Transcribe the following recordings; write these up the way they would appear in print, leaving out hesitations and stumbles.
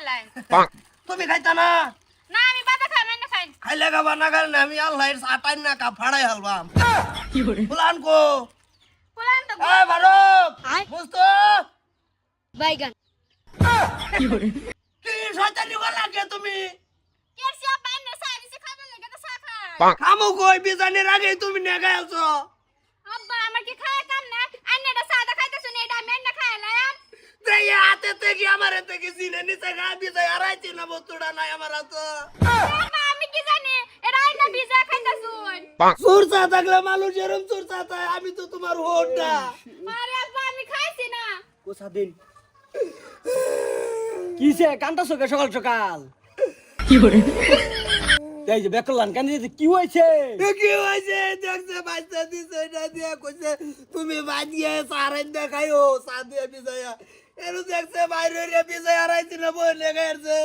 খাইলাই তুমি খাইতা না না আমি বাবা খাই না খাই খাইলে খাবা না খাইলে না, আমি আল্লাহর সাটাই না কা ফাড়াই হালবাম ফুলান কো পুলান তো এ ভারত বুঝতো বাইগান কি শয়তানি বলা কে তুমি কেসিয়া পাইন না সারি সে খাবে লাগে তো সা খায় খামু কই বিজানির আগে তুমি নেগা আছো আব্বা আমার কি খায় কাম না আন্নাটা সাদা খাইতে শুনে এটা আমি না খাইলাম দেই হাতে থেকে আমার হাতে কি সিনে নিচে গা বিজাই আরাইছি না বস্তুটা নাই আমার হাতে বাবা আমি কি জানি এটা আইনা ভিজা খাইতে শুন সুরসা থাকলে মানুষ এরম সুরসা থাকে আমি তো তোমার হোট না আরে আব্বা আমি খাইছি না কোসা দিন কিসে কান্তাছো কে সকাল সকাল কি করে এই যে বেকলান কান্দি কি হইছে কি হইছে দেখছে বাচ্চা দিছে এটা দিয়া কইছে তুমি বাজিয়ে সারেন দেখাইও সাদে বিজয়া এরু দেখছে বাইরে রে বিজয়া আরাইছি না বলে গেছে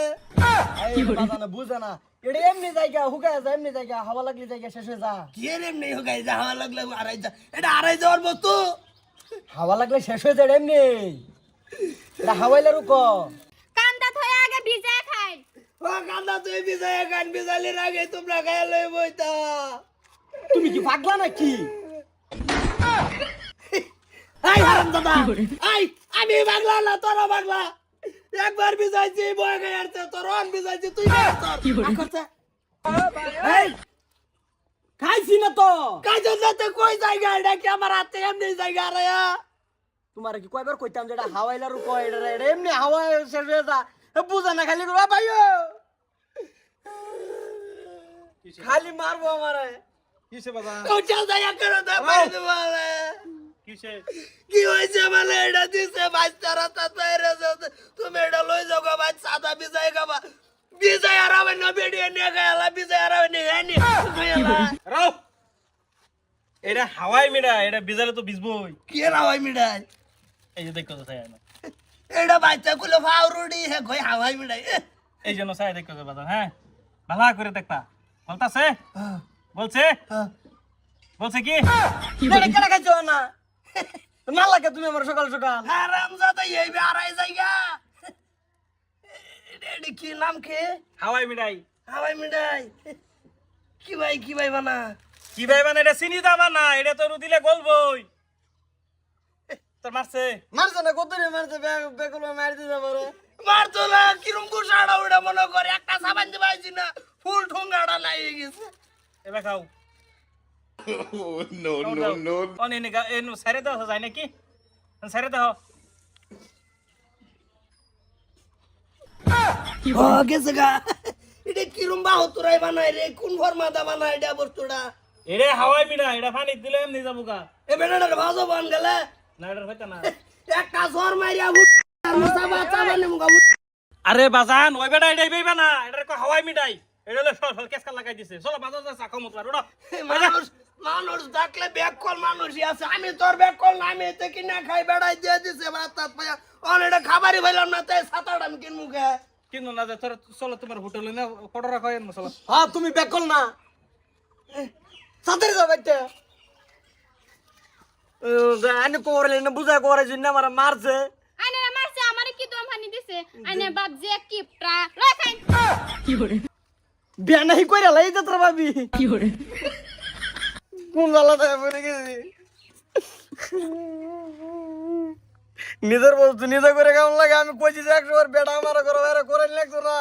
এই বাজানা বুঝা না এটা এমনি জায়গা হুকায় যায় এমনি জায়গা হাওয়া লাগলে জায়গা শেষ হয়ে যা কি রে এমনি হগাই যা হাওয়া লাগলে আরাই যা এটা আরাই যাওয়ার বস্তু হাওয়া লাগলে শেষ হয়ে যায় এমনি এটা হাওয়াইলে রুক কান্দা থয়ে আগে ভিজা খাই ও কান্দা তুই বিজয়া গান বিজালির আগে তোমরা গায়ে লই বইতা তুমি কি পাগলা নাকি এই হারাম দাদা এই আমি বাগলা না তোরা বাগলা একবার বিজাইছি বয় গায়ে আরতে তোর অন বিজাইছি তুই করতে এই খাইছি না তো কাজে যেতে কই জায়গা এটা কি আমার হাতে এমনি জায়গা রে তোমার কি কয়বার কইতাম যেটা হাওয়াইলা রুক এটা এমনি হাওয়া শেষ হয়ে যা বুঝা না খালি করবা ভাইও খালি মারবো আমারে কিসে বাবা ও চল জায়গা করো দে পারি দেবালে কিসে কি হইছে মানে এটা দিছে বাচ্চারা তা তৈরে তুমি এটা লই যাও গো বাচ্চা সাদা বিজাই গাবা বিজাই আরাবে না বেডিয়ে নিয়ে গেলা বিজাই আরাবে নিয়ে আনি রাও এটা হাওয়াই মিডা এটা বিজালে তো ভিজবই কি রাওয়াই মিডাই এই যে দেখো তো ছায়া এটা বাচ্চা গুলো ফাউরুডি হে কই হাওয়াই মিডাই এই জন্য ছায়া দেখো তো বাবা হ্যাঁ ভালো করে দেখতা বলতাছে বলছে বলছে কি এটা কেন খাইছো না না লাগে তুমি আমার সকাল সকাল হারাম জাদা এই বে আরাই জায়গা এটা কি নাম কে হাওয়াই মিডাই হাওয়াই মিডাই কি ভাই বানা কি ভাই মানে এটা চিনি দাবা না এটা তো দিলে গলবই তোর মারছে মারছে না কত রে মারছে বেগুলো মারি দিতে পারে মারতো না কিরম গুছাড়া ওটা মনে করে একটা সাবান দিবাইছি না ফুল ঠোঙ্গাটা নাই গেছে এবার খাও No, no, no. অনে নে এনু সারে দাও যায় নাকি সারে দাও ও গেছে গা এটা কিরম বাহুতুরাই বানাই রে কোন ফরমাদা বানাই এটা বস্তুটা এরে হাওয়াই মিডা এটা পানি দিলে এমনি যাবো গা এ বেটাটার ভাজো বান গেলে না এটা হইতা না একটা সর মারিয়া বুট আর মুসা বাচ্চা বানে মুগা বুট আরে বাজান ওই বেটা এটাই বেইবা না এটা কো হাওয়াই মিডাই এটা হলো সল কেসকা লাগাই দিছে চলো বাজার যা চাকো মত ওড়ো মানুষ ডাকলে ব্যাক কল মানুষই আছে আমি তোর ব্যাক কল না আমি এতে কিনা খাই বেড়াই দিয়ে দিছে বাতাত পায়া অন এটা খাবারই ভাইলাম না তাই সাতাটা আমি কিন মুখে কিন্তু না যে তোর চলো তোমার হোটেলে না কত রাখো এর মশলা হ্যাঁ তুমি বেকল না সাথে যাও বাইতে আনে কোরে না বুঝা করে জন্য আমার মারছে আইনা মারছে আমারে কি দম হানি দিছে আইনা বাপ যে কিপটা রাখাই কি করে বিয়া নাই কইরা লাই যাত্রা ভাবি কি করে কোন লালা দেয় পড়ে গেছি নিজের বস্তু নিজে করে কেমন লাগে আমি কইছি যে 100 বার বেটা আমার করে বাইরে করে লাগতো না